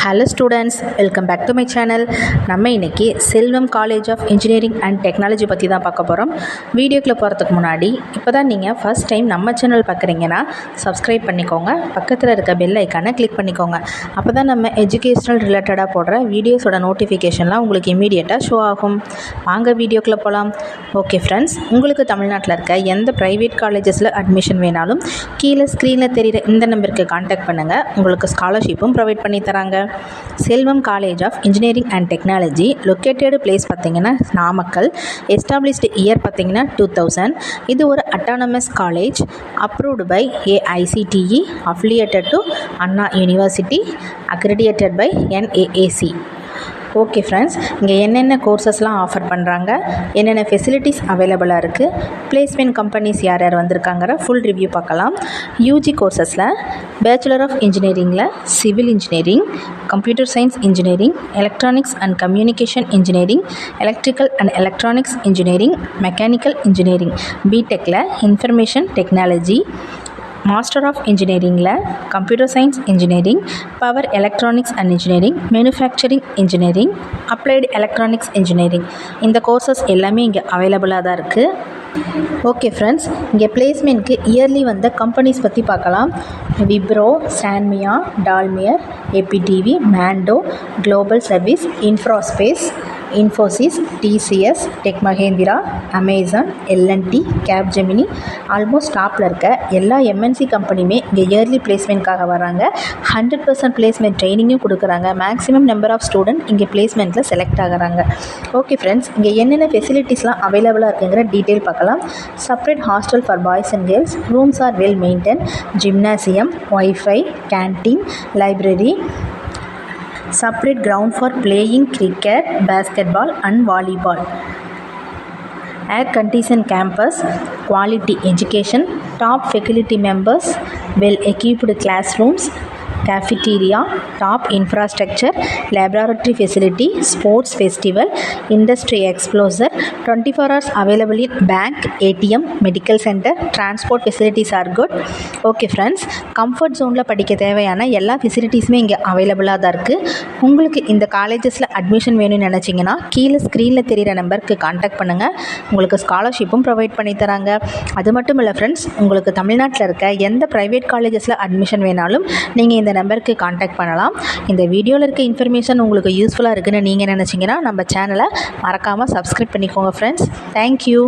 Hello students, welcome back to my channel. நம்ம இன்னைக்கு Selvam college of engineering and technology பற்றி தான் பார்க்க போகிறோம். வீடியோக்குள்ளே போகிறதுக்கு முன்னாடி இப்போ தான் நீங்கள் ஃபஸ்ட் டைம் நம்ம சேனல் பார்க்குறீங்கன்னா சப்ஸ்கிரைப் பண்ணிக்கோங்க, பக்கத்தில் இருக்க பெல் ஐக்கானை கிளிக் பண்ணிக்கோங்க. அப்போ தான் நம்ம எஜுகேஷ்னல் ரிலேட்டடாக போடுற வீடியோஸோட நோட்டிஃபிகேஷன்லாம் உங்களுக்கு இமீடியட்டாக ஷோ ஆகும். வாங்க வீடியோக்குள்ளே போகலாம். ஓகே ஃப்ரெண்ட்ஸ், உங்களுக்கு தமிழ்நாட்டில் இருக்க எந்த ப்ரைவேட் காலேஜஸில் அட்மிஷன் வேணாலும் கீழே ஸ்க்ரீனில் தெரிகிற இந்த நம்பருக்கு கான்டாக்ட் பண்ணுங்கள். உங்களுக்கு ஸ்காலர்ஷிப்பும் ப்ரொவைட் பண்ணி தராங்க. Selvam college of engineering and technology located place பார்த்திங்கன்னா நாமக்கல். எஸ்டாப்ளிஷ்டு இயர் பார்த்திங்கன்னா 2000. இது ஒரு autonomous college, approved by AICTE, affiliated to Anna university, accredited by NAAC. Okay friends, இங்கே என்னென்ன கோர்சஸ்லாம் ஆஃபர் பண்ணுறாங்க, என்னென்ன ஃபெசிலிட்டிஸ் அவைலபிளாக இருக்குது, பிளேஸ்மெண்ட் கம்பெனிஸ் யார் யார் வந்திருக்காங்கிற ஃபுல் ரிவ்யூ பார்க்கலாம். யூஜி கோர்சஸில் பேச்சுலர் ஆஃப் இன்ஜினியரிங்கில் civil engineering, computer science engineering, electronics and communication engineering, electrical and electronics engineering, mechanical engineering, பிடெக்கில் இன்ஃபர்மேஷன் டெக்னாலஜி, மாஸ்டர் ஆஃப் இன்ஜினியரிங்கில் computer science engineering, power electronics and engineering, manufacturing engineering, applied electronics engineering. இந்த courses எல்லாமே இங்கே அவைலபிளாக தான் இருக்குது. Okay friends, இங்கே பிளேஸ்மெண்ட்க்கு yearly வந்த கம்பெனிஸ் பற்றி பார்க்கலாம். விப்ரோ, சான்மியா, டால்மியர், APTV, மேண்டோ, குளோபல் சர்வீஸ், இன்ஃப்ராஸ்பேஸ், Infosys, TCS, tech Mahindra, Amazon, L&T, Capgemini, almost டாப்பில் இருக்க எல்லா MNC கம்பெனியுமே இங்கே இயர்லி பிளேஸ்மெண்ட்காக வராங்க. 100% பிளேஸ்மெண்ட் ட்ரைனிங்கும் கொடுக்குறாங்க. மேக்ஸிமம் நம்பர் ஆஃப் ஸ்டூடெண்ட் இங்கே பிளேஸ்மெண்ட்டில் செலக்ட் ஆகிறாங்க. ஓகே ஃப்ரெண்ட்ஸ், இங்கே என்னென்ன ஃபெசிலிட்டிஸ்லாம் அவைலபிளாக இருக்குங்கிற டீட்டெயில் பார்க்கலாம். Separate hostel for boys and girls, rooms R well maintain, gymnasium, wifi, canteen, library, separate ground for playing cricket, basketball and volleyball, air conditioned campus, quality education, top faculty members, well equipped classrooms, cafeteria, top infrastructure, laboratory facility, sports festival, industry exposure, 24 hours available in bank, ATM, medical center, transport facilities are good. Okay friends, comfort ஜோனில் படிக்க தேவையான எல்லா ஃபெசிலிட்டிஸுமே இங்கே அவைலபிளாக தான் இருக்குது. உங்களுக்கு இந்த காலேஜஸில் அட்மிஷன் வேணும்னு நினச்சிங்கன்னா கீழே ஸ்க்ரீனில் தெரிகிற நம்பருக்கு கான்டாக்ட் பண்ணுங்கள். உங்களுக்கு ஸ்காலர்ஷிப்பும் ப்ரொவைட் பண்ணி தராங்க. அது மட்டும் இல்லை ஃப்ரெண்ட்ஸ், உங்களுக்கு தமிழ்நாட்டில் இருக்க எந்த ப்ரைவேட் காலேஜஸில் அட்மிஷன் வேணாலும் நீங்கள் இந்த நம்பருக்கு கான்டாக்ட் பண்ணலாம். இந்த வீடியோவில் இருக்க இன்ஃபர்மேஷன் உங்களுக்கு யூஸ்ஃபுல்லாக இருக்குன்னு நீங்கள் நினச்சிங்கன்னா நம்ம சேனலை மறக்காமல் சப்ஸ்கிரைப் பண்ணிக்கோங்க ஃப்ரெண்ட்ஸ். தேங்க்யூ.